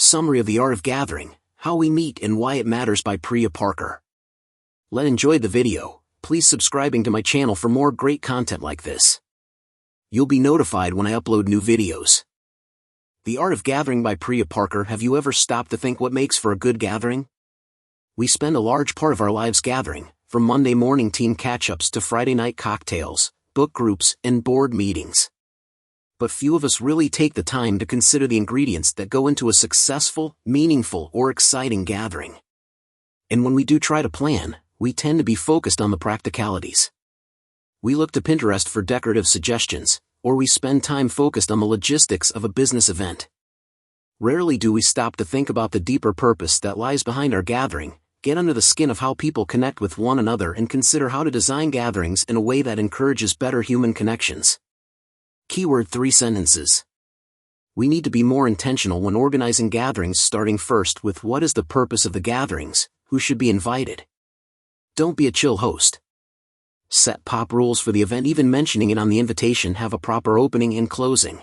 Summary of The Art of Gathering, How We Meet and Why It Matters by Priya Parker. Let's enjoy the video. Please subscribing to my channel for more great content like this. You'll be notified when I upload new videos. The Art of Gathering by Priya Parker. Have you ever stopped to think what makes for a good gathering? We spend a large part of our lives gathering, from Monday morning team catch-ups to Friday night cocktails, book groups, and board meetings. But few of us really take the time to consider the ingredients that go into a successful, meaningful, or exciting gathering. And when we do try to plan, we tend to be focused on the practicalities. We look to Pinterest for decorative suggestions, or we spend time focused on the logistics of a business event. Rarely do we stop to think about the deeper purpose that lies behind our gathering, get under the skin of how people connect with one another, and consider how to design gatherings in a way that encourages better human connections. Keyword 3 sentences. We need to be more intentional when organizing gatherings, starting first with what is the purpose of the gatherings, who should be invited. Don't be a chill host. Set pop rules for the event, even mentioning it on the invitation. Have a proper opening and closing.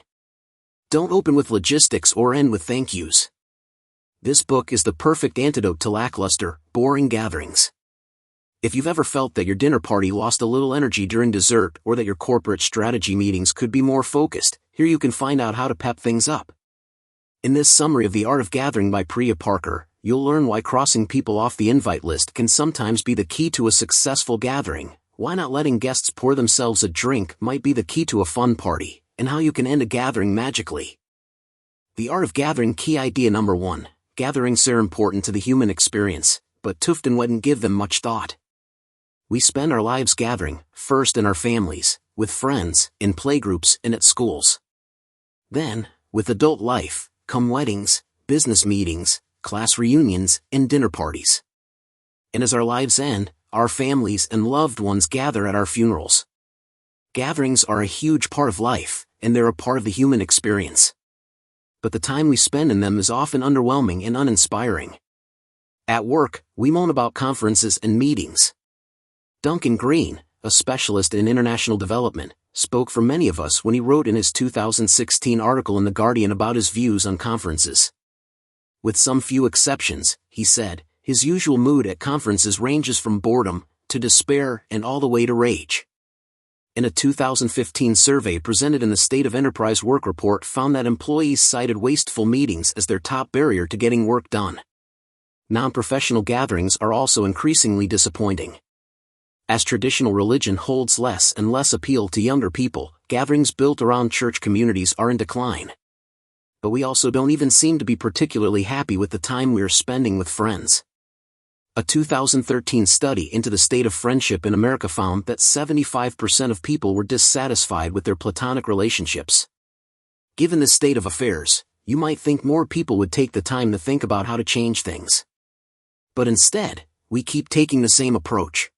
Don't open with logistics or end with thank yous. This book is the perfect antidote to lackluster, boring gatherings. If you've ever felt that your dinner party lost a little energy during dessert, or that your corporate strategy meetings could be more focused, here you can find out how to pep things up. In this summary of The Art of Gathering by Priya Parker, you'll learn why crossing people off the invite list can sometimes be the key to a successful gathering, why not letting guests pour themselves a drink might be the key to a fun party, and how you can end a gathering magically. The Art of Gathering. Key idea number 1. Gatherings are important to the human experience, but often wouldn't give them much thought. We spend our lives gathering, first in our families, with friends, in playgroups, and at schools. Then, with adult life, come weddings, business meetings, class reunions, and dinner parties. And as our lives end, our families and loved ones gather at our funerals. Gatherings are a huge part of life, and they're a part of the human experience. But the time we spend in them is often underwhelming and uninspiring. At work, we moan about conferences and meetings. Duncan Green, a specialist in international development, spoke for many of us when he wrote in his 2016 article in The Guardian about his views on conferences. With some few exceptions, he said, his usual mood at conferences ranges from boredom, to despair, and all the way to rage. In a 2015 survey presented in the State of Enterprise Work Report found that employees cited wasteful meetings as their top barrier to getting work done. Non-professional gatherings are also increasingly disappointing. As traditional religion holds less and less appeal to younger people, gatherings built around church communities are in decline. But we also don't even seem to be particularly happy with the time we are spending with friends. A 2013 study into the state of friendship in America found that 75% of people were dissatisfied with their platonic relationships. Given this state of affairs, you might think more people would take the time to think about how to change things. But instead, we keep taking the same approach.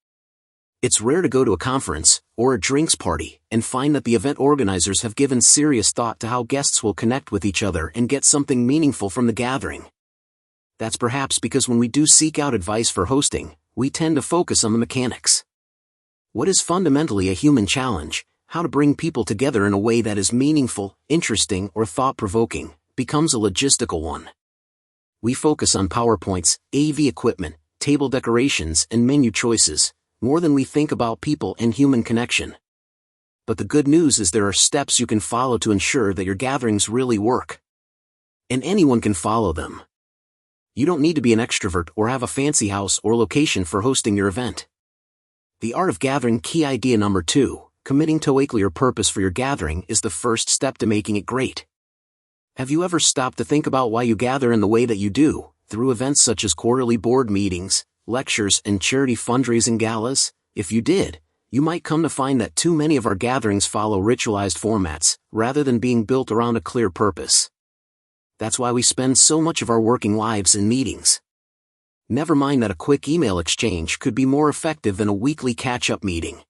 It's rare to go to a conference, or a drinks party, and find that the event organizers have given serious thought to how guests will connect with each other and get something meaningful from the gathering. That's perhaps because when we do seek out advice for hosting, we tend to focus on the mechanics. What is fundamentally a human challenge, how to bring people together in a way that is meaningful, interesting, or thought-provoking, becomes a logistical one. We focus on PowerPoints, AV equipment, table decorations, and menu choices, more than we think about people and human connection. But the good news is there are steps you can follow to ensure that your gatherings really work. And anyone can follow them. You don't need to be an extrovert or have a fancy house or location for hosting your event. The Art of Gathering. Key idea number 2, committing to a clear purpose for your gathering is the first step to making it great. Have you ever stopped to think about why you gather in the way that you do, through events such as quarterly board meetings, lectures, and charity fundraising galas? If you did, you might come to find that too many of our gatherings follow ritualized formats, rather than being built around a clear purpose. That's why we spend so much of our working lives in meetings. Never mind that a quick email exchange could be more effective than a weekly catch-up meeting.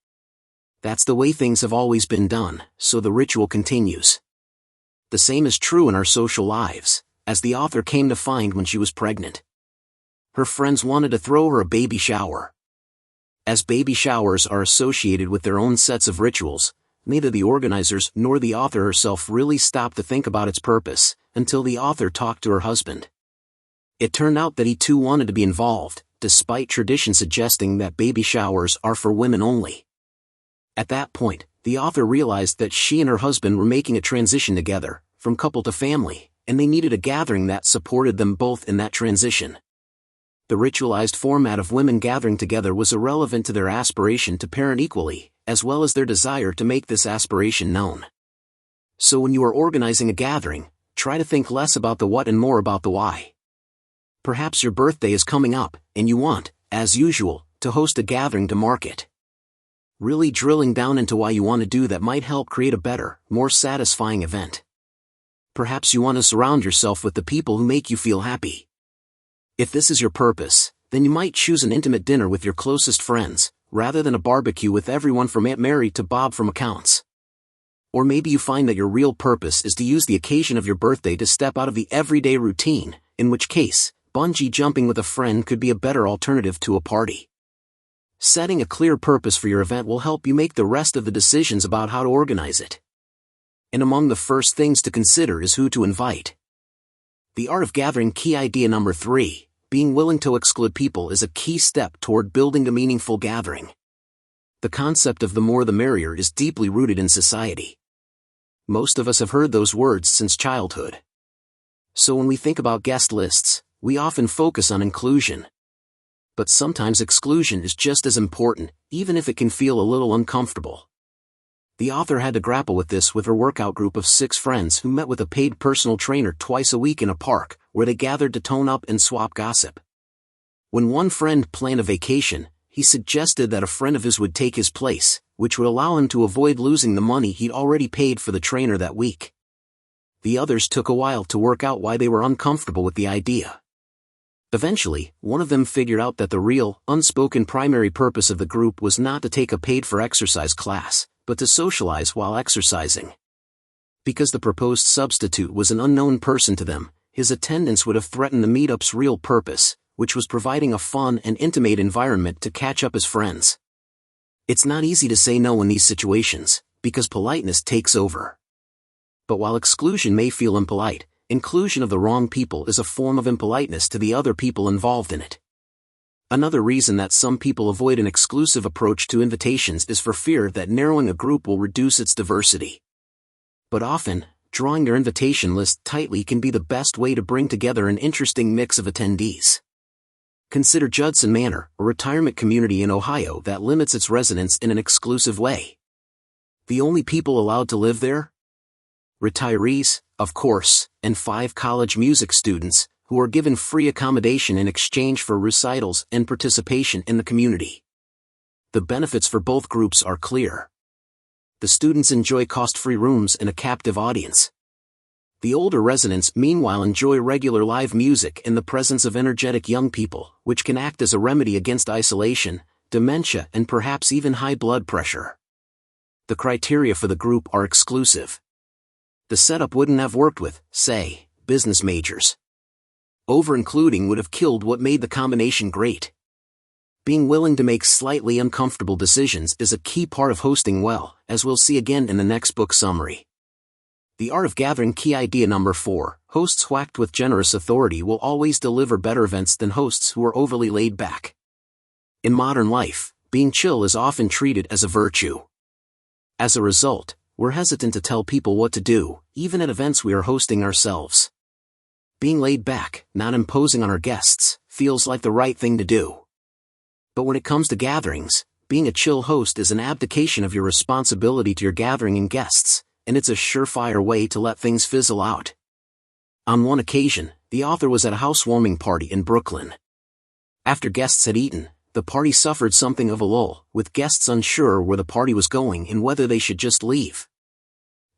That's the way things have always been done, so the ritual continues. The same is true in our social lives, as the author came to find when she was pregnant. Her friends wanted to throw her a baby shower. As baby showers are associated with their own sets of rituals, neither the organizers nor the author herself really stopped to think about its purpose, until the author talked to her husband. It turned out that he too wanted to be involved, despite tradition suggesting that baby showers are for women only. At that point, the author realized that she and her husband were making a transition together, from couple to family, and they needed a gathering that supported them both in that transition. The ritualized format of women gathering together was irrelevant to their aspiration to parent equally, as well as their desire to make this aspiration known. So when you are organizing a gathering, try to think less about the what and more about the why. Perhaps your birthday is coming up, and you want, as usual, to host a gathering to mark it. Really drilling down into why you want to do that might help create a better, more satisfying event. Perhaps you want to surround yourself with the people who make you feel happy. If this is your purpose, then you might choose an intimate dinner with your closest friends, rather than a barbecue with everyone from Aunt Mary to Bob from accounts. Or maybe you find that your real purpose is to use the occasion of your birthday to step out of the everyday routine, in which case, bungee jumping with a friend could be a better alternative to a party. Setting a clear purpose for your event will help you make the rest of the decisions about how to organize it. And among the first things to consider is who to invite. The Art of Gathering key idea number 3, being willing to exclude people, is a key step toward building a meaningful gathering. The concept of the more the merrier is deeply rooted in society. Most of us have heard those words since childhood. So when we think about guest lists, we often focus on inclusion. But sometimes exclusion is just as important, even if it can feel a little uncomfortable. The author had to grapple with this with her workout group of 6 friends who met with a paid personal trainer twice a week in a park, where they gathered to tone up and swap gossip. When one friend planned a vacation, he suggested that a friend of his would take his place, which would allow him to avoid losing the money he'd already paid for the trainer that week. The others took a while to work out why they were uncomfortable with the idea. Eventually, one of them figured out that the real, unspoken primary purpose of the group was not to take a paid-for exercise class, but to socialize while exercising. Because the proposed substitute was an unknown person to them, his attendance would have threatened the meetup's real purpose, which was providing a fun and intimate environment to catch up as friends. It's not easy to say no in these situations, because politeness takes over. But while exclusion may feel impolite, inclusion of the wrong people is a form of impoliteness to the other people involved in it. Another reason that some people avoid an exclusive approach to invitations is for fear that narrowing a group will reduce its diversity. But often, drawing their invitation list tightly can be the best way to bring together an interesting mix of attendees. Consider Judson Manor, a retirement community in Ohio that limits its residents in an exclusive way. The only people allowed to live there? Retirees, of course, and 5 college music students, who are given free accommodation in exchange for recitals and participation in the community. The benefits for both groups are clear. The students enjoy cost-free rooms and a captive audience. The older residents meanwhile enjoy regular live music in the presence of energetic young people, which can act as a remedy against isolation, dementia, and perhaps even high blood pressure. The criteria for the group are exclusive. The setup wouldn't have worked with, say, business majors. Over-including would have killed what made the combination great. Being willing to make slightly uncomfortable decisions is a key part of hosting well, as we'll see again in the next book summary. The Art of Gathering key idea number 4, hosts whacked with generous authority will always deliver better events than hosts who are overly laid back. In modern life, being chill is often treated as a virtue. As a result, we're hesitant to tell people what to do, even at events we are hosting ourselves. Being laid back, not imposing on our guests, feels like the right thing to do. But when it comes to gatherings, being a chill host is an abdication of your responsibility to your gathering and guests, and it's a surefire way to let things fizzle out. On one occasion, the author was at a housewarming party in Brooklyn. After guests had eaten, the party suffered something of a lull, with guests unsure where the party was going and whether they should just leave.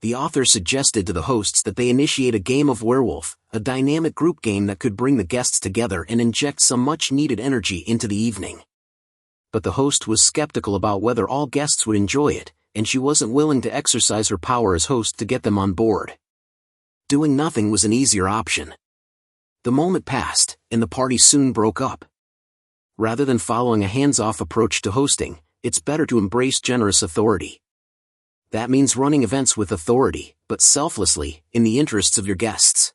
The author suggested to the hosts that they initiate a game of werewolf, a dynamic group game that could bring the guests together and inject some much-needed energy into the evening. But the host was skeptical about whether all guests would enjoy it, and she wasn't willing to exercise her power as host to get them on board. Doing nothing was an easier option. The moment passed, and the party soon broke up. Rather than following a hands-off approach to hosting, it's better to embrace generous authority. That means running events with authority, but selflessly, in the interests of your guests.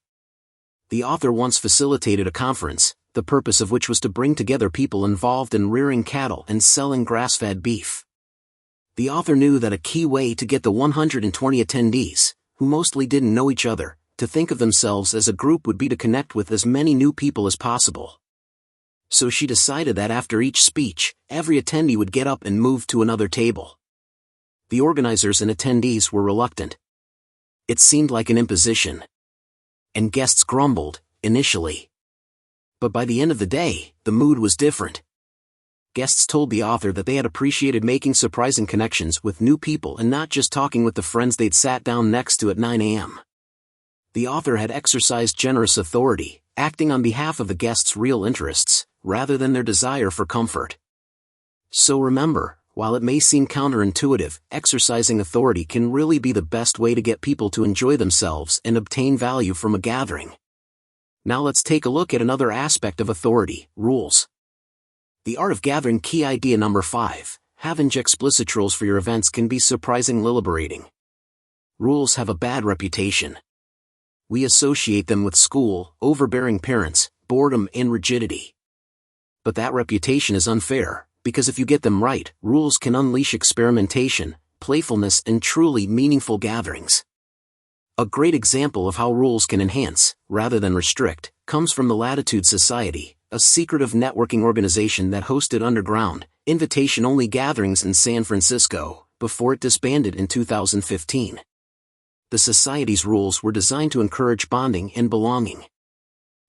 The author once facilitated a conference, the purpose of which was to bring together people involved in rearing cattle and selling grass-fed beef. The author knew that a key way to get the 120 attendees, who mostly didn't know each other, to think of themselves as a group would be to connect with as many new people as possible. So she decided that after each speech, every attendee would get up and move to another table. The organizers and attendees were reluctant. It seemed like an imposition. And guests grumbled, initially. But by the end of the day, the mood was different. Guests told the author that they had appreciated making surprising connections with new people and not just talking with the friends they'd sat down next to at 9 a.m. The author had exercised generous authority, acting on behalf of the guests' real interests, rather than their desire for comfort. So remember, while it may seem counterintuitive, exercising authority can really be the best way to get people to enjoy themselves and obtain value from a gathering. Now let's take a look at another aspect of authority: rules. The Art of Gathering key idea number 5, having explicit rules for your events can be surprisingly liberating. Rules have a bad reputation. We associate them with school, overbearing parents, boredom, and rigidity. But that reputation is unfair, because if you get them right, rules can unleash experimentation, playfulness, and truly meaningful gatherings. A great example of how rules can enhance, rather than restrict, comes from the Latitude Society, a secretive networking organization that hosted underground, invitation-only gatherings in San Francisco, before it disbanded in 2015. The Society's rules were designed to encourage bonding and belonging.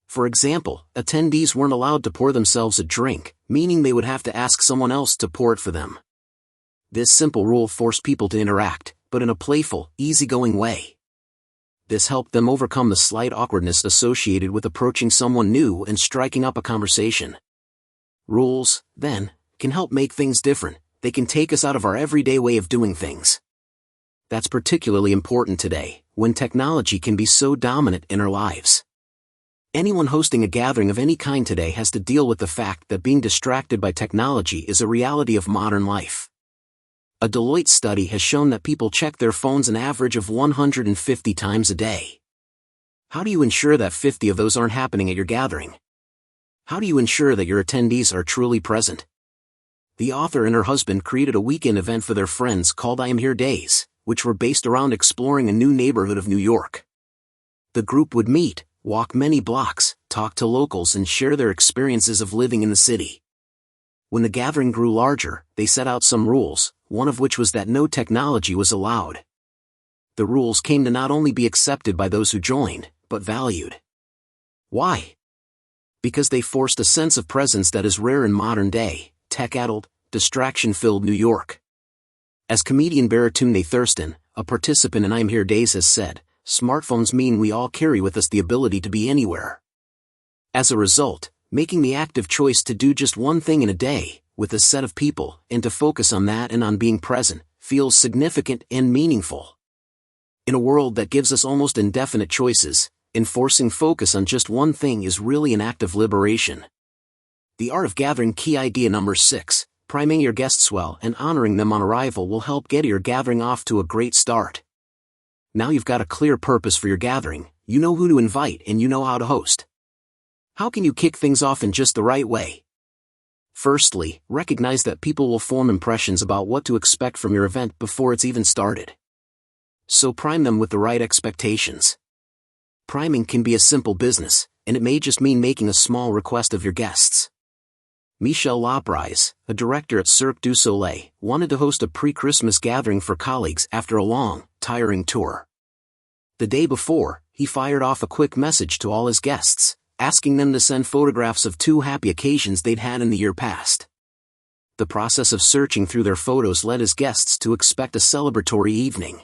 For example, attendees weren't allowed to pour themselves a drink, meaning they would have to ask someone else to pour it for them. This simple rule forced people to interact, but in a playful, easygoing way. This helped them overcome the slight awkwardness associated with approaching someone new and striking up a conversation. Rules, then, can help make things different. They can take us out of our everyday way of doing things. That's particularly important today, when technology can be so dominant in our lives. Anyone hosting a gathering of any kind today has to deal with the fact that being distracted by technology is a reality of modern life. A Deloitte study has shown that people check their phones an average of 150 times a day. How do you ensure that 50 of those aren't happening at your gathering? How do you ensure that your attendees are truly present? The author and her husband created a weekend event for their friends called I Am Here Days, which were based around exploring a new neighborhood of New York. The group would meet, walk many blocks, talk to locals, and share their experiences of living in the city. When the gathering grew larger, they set out some rules, one of which was that no technology was allowed. The rules came to not only be accepted by those who joined, but valued. Why? Because they forced a sense of presence that is rare in modern-day, tech-addled, distraction-filled New York. As comedian Baratunde Thurston, a participant in I'm Here Days, has said, smartphones mean we all carry with us the ability to be anywhere. As a result, making the active choice to do just one thing in a day, with a set of people, and to focus on that and on being present, feels significant and meaningful. In a world that gives us almost indefinite choices, enforcing focus on just one thing is really an act of liberation. The Art of Gathering key idea number 6, priming your guests well and honoring them on arrival will help get your gathering off to a great start. Now you've got a clear purpose for your gathering, you know who to invite, and you know how to host. How can you kick things off in just the right way? Firstly, recognize that people will form impressions about what to expect from your event before it's even started. So prime them with the right expectations. Priming can be a simple business, and it may just mean making a small request of your guests. Michel Laprise, a director at Cirque du Soleil, wanted to host a pre-Christmas gathering for colleagues after a long, tiring tour. The day before, he fired off a quick message to all his guests, asking them to send photographs of 2 happy occasions they'd had in the year past. The process of searching through their photos led his guests to expect a celebratory evening.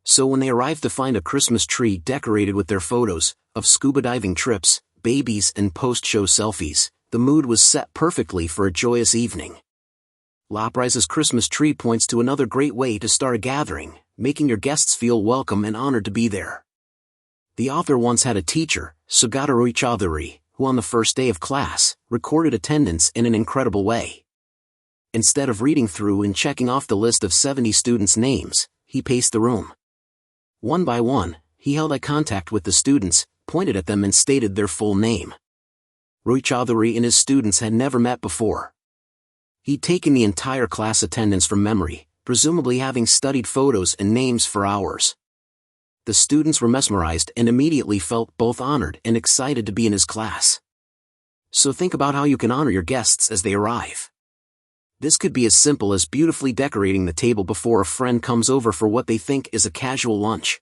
So when they arrived to find a Christmas tree decorated with their photos of scuba diving trips, babies, and post-show selfies, the mood was set perfectly for a joyous evening. Laprise's Christmas tree points to another great way to start a gathering, making your guests feel welcome and honored to be there. The author once had a teacher, Sugataru Chaudhuri, who on the first day of class, recorded attendance in an incredible way. Instead of reading through and checking off the list of 70 students' names, he paced the room. One by one, he held eye contact with the students, pointed at them and stated their full name. Roy Chaudhary and his students had never met before. He'd taken the entire class attendance from memory, presumably having studied photos and names for hours. The students were mesmerized and immediately felt both honored and excited to be in his class. So think about how you can honor your guests as they arrive. This could be as simple as beautifully decorating the table before a friend comes over for what they think is a casual lunch.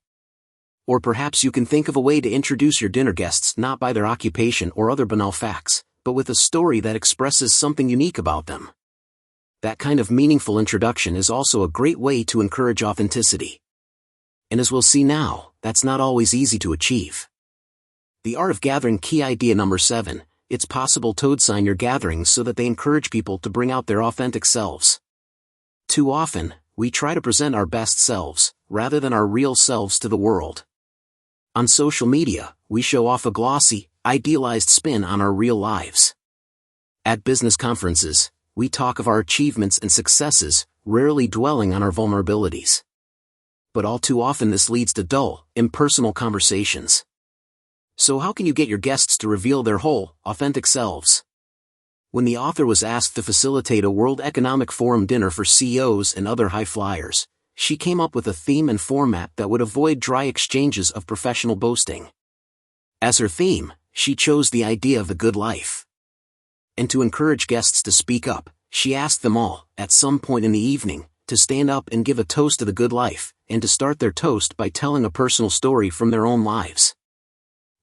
Or perhaps you can think of a way to introduce your dinner guests not by their occupation or other banal facts, but with a story that expresses something unique about them. That kind of meaningful introduction is also a great way to encourage authenticity. And as we'll see now, that's not always easy to achieve. The Art of Gathering key idea number 7, it's possible to design your gatherings so that they encourage people to bring out their authentic selves. Too often, we try to present our best selves, rather than our real selves to the world. On social media, we show off a glossy, idealized spin on our real lives. At business conferences, we talk of our achievements and successes, rarely dwelling on our vulnerabilities. But all too often this leads to dull, impersonal conversations. So how can you get your guests to reveal their whole, authentic selves? When the author was asked to facilitate a World Economic Forum dinner for CEOs and other high flyers, she came up with a theme and format that would avoid dry exchanges of professional boasting. As her theme, she chose the idea of the good life. And to encourage guests to speak up, she asked them all, at some point in the evening, to stand up and give a toast to the good life, and to start their toast by telling a personal story from their own lives.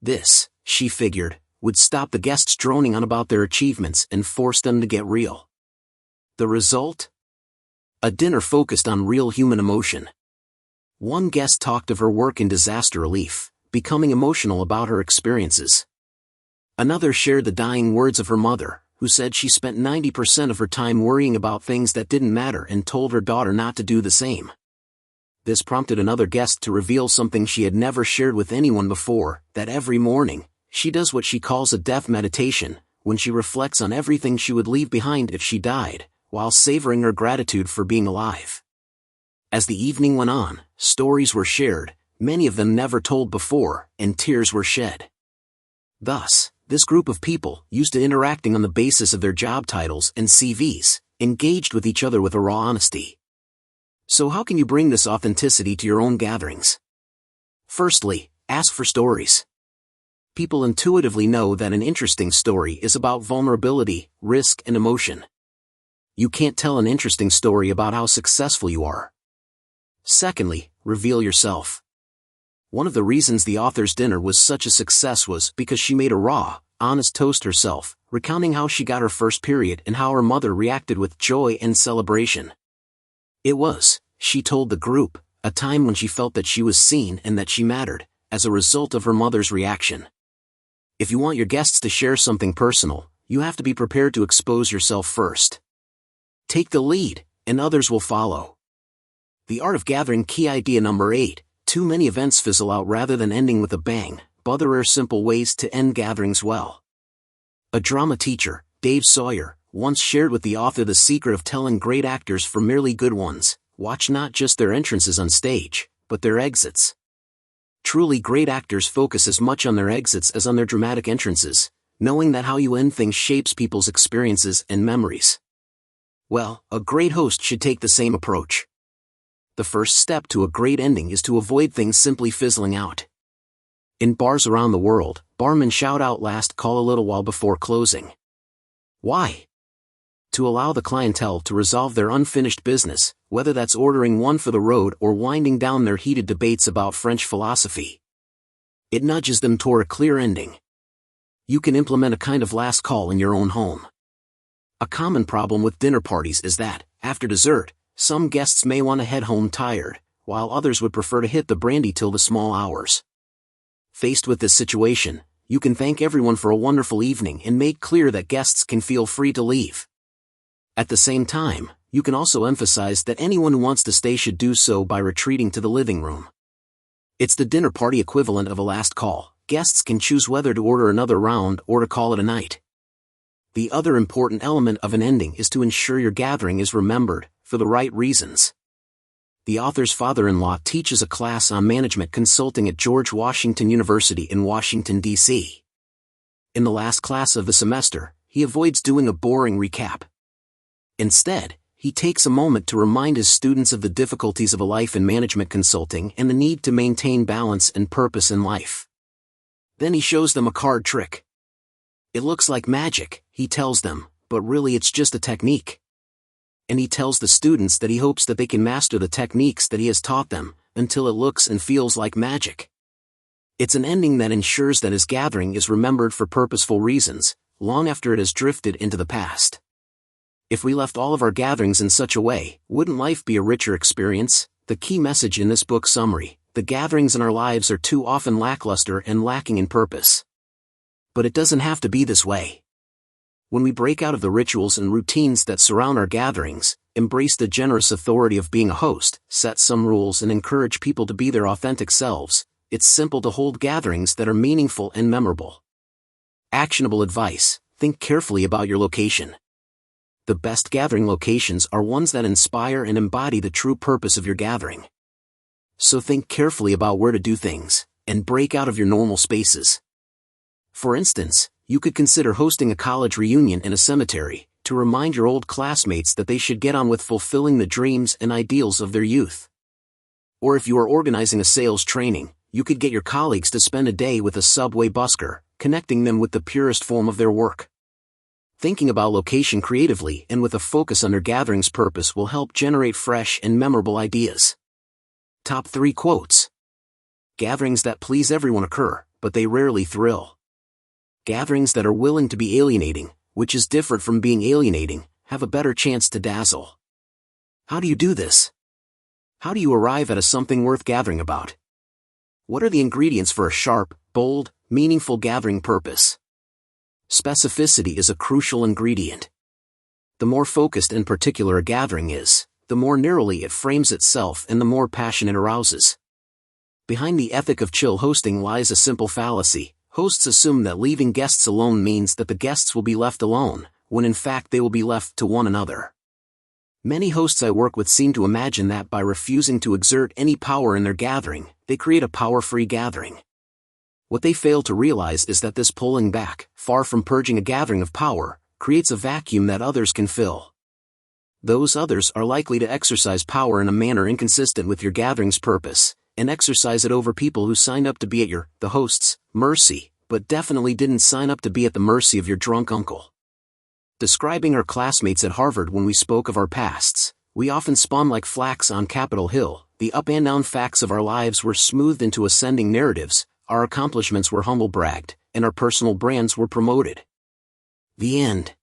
This, she figured, would stop the guests droning on about their achievements and force them to get real. The result? A dinner focused on real human emotion. One guest talked of her work in disaster relief, becoming emotional about her experiences. Another shared the dying words of her mother, who said she spent 90% of her time worrying about things that didn't matter and told her daughter not to do the same. This prompted another guest to reveal something she had never shared with anyone before, that every morning, she does what she calls a death meditation, when she reflects on everything she would leave behind if she died, while savoring her gratitude for being alive. As the evening went on, stories were shared, many of them never told before, and tears were shed. Thus, this group of people, used to interacting on the basis of their job titles and CVs, engaged with each other with a raw honesty. So how can you bring this authenticity to your own gatherings? Firstly, ask for stories. People intuitively know that an interesting story is about vulnerability, risk, and emotion. You can't tell an interesting story about how successful you are. Secondly, reveal yourself. One of the reasons the author's dinner was such a success was because she made a raw, honest toast herself, recounting how she got her first period and how her mother reacted with joy and celebration. It was, she told the group, a time when she felt that she was seen and that she mattered, as a result of her mother's reaction. If you want your guests to share something personal, you have to be prepared to expose yourself first. Take the lead, and others will follow. The Art of Gathering key idea number 8, too many events fizzle out rather than ending with a bang, but there are simple ways to end gatherings well. A drama teacher, Dave Sawyer, once shared with the author the secret of telling great actors from merely good ones: watch not just their entrances on stage, but their exits. Truly great actors focus as much on their exits as on their dramatic entrances, knowing that how you end things shapes people's experiences and memories. Well, a great host should take the same approach. The first step to a great ending is to avoid things simply fizzling out. In bars around the world, barmen shout out last call a little while before closing. Why? To allow the clientele to resolve their unfinished business, whether that's ordering one for the road or winding down their heated debates about French philosophy. It nudges them toward a clear ending. You can implement a kind of last call in your own home. A common problem with dinner parties is that, after dessert, some guests may want to head home tired, while others would prefer to hit the brandy till the small hours. Faced with this situation, you can thank everyone for a wonderful evening and make clear that guests can feel free to leave. At the same time, you can also emphasize that anyone who wants to stay should do so by retreating to the living room. It's the dinner party equivalent of a last call. Guests can choose whether to order another round or to call it a night. The other important element of an ending is to ensure your gathering is remembered, for the right reasons. The author's father-in-law teaches a class on management consulting at George Washington University in Washington, D.C. In the last class of the semester, he avoids doing a boring recap. Instead, he takes a moment to remind his students of the difficulties of a life in management consulting and the need to maintain balance and purpose in life. Then he shows them a card trick. It looks like magic, he tells them, but really it's just a technique. And he tells the students that he hopes that they can master the techniques that he has taught them, until it looks and feels like magic. It's an ending that ensures that his gathering is remembered for purposeful reasons, long after it has drifted into the past. If we left all of our gatherings in such a way, wouldn't life be a richer experience? The key message in this book summary: the gatherings in our lives are too often lackluster and lacking in purpose. But it doesn't have to be this way. When we break out of the rituals and routines that surround our gatherings, embrace the generous authority of being a host, set some rules and encourage people to be their authentic selves, it's simple to hold gatherings that are meaningful and memorable. Actionable advice: think carefully about your location. The best gathering locations are ones that inspire and embody the true purpose of your gathering. So think carefully about where to do things, and break out of your normal spaces. For instance, you could consider hosting a college reunion in a cemetery, to remind your old classmates that they should get on with fulfilling the dreams and ideals of their youth. Or if you are organizing a sales training, you could get your colleagues to spend a day with a subway busker, connecting them with the purest form of their work. Thinking about location creatively and with a focus on your gathering's purpose will help generate fresh and memorable ideas. Top 3 quotes. Gatherings that please everyone occur, but they rarely thrill. Gatherings that are willing to be alienating, which is different from being alienating, have a better chance to dazzle. How do you do this? How do you arrive at a something worth gathering about? What are the ingredients for a sharp, bold, meaningful gathering purpose? Specificity is a crucial ingredient. The more focused and particular a gathering is, the more narrowly it frames itself and the more passion it arouses. Behind the ethic of chill hosting lies a simple fallacy. Hosts assume that leaving guests alone means that the guests will be left alone, when in fact they will be left to one another. Many hosts I work with seem to imagine that by refusing to exert any power in their gathering, they create a power-free gathering. What they fail to realize is that this pulling back, far from purging a gathering of power, creates a vacuum that others can fill. Those others are likely to exercise power in a manner inconsistent with your gathering's purpose, and exercise it over people who signed up to be at the host's, mercy, but definitely didn't sign up to be at the mercy of your drunk uncle. Describing our classmates at Harvard when we spoke of our pasts, we often spun like flax on Capitol Hill. The up and down facts of our lives were smoothed into ascending narratives, our accomplishments were humble bragged, and our personal brands were promoted. The end.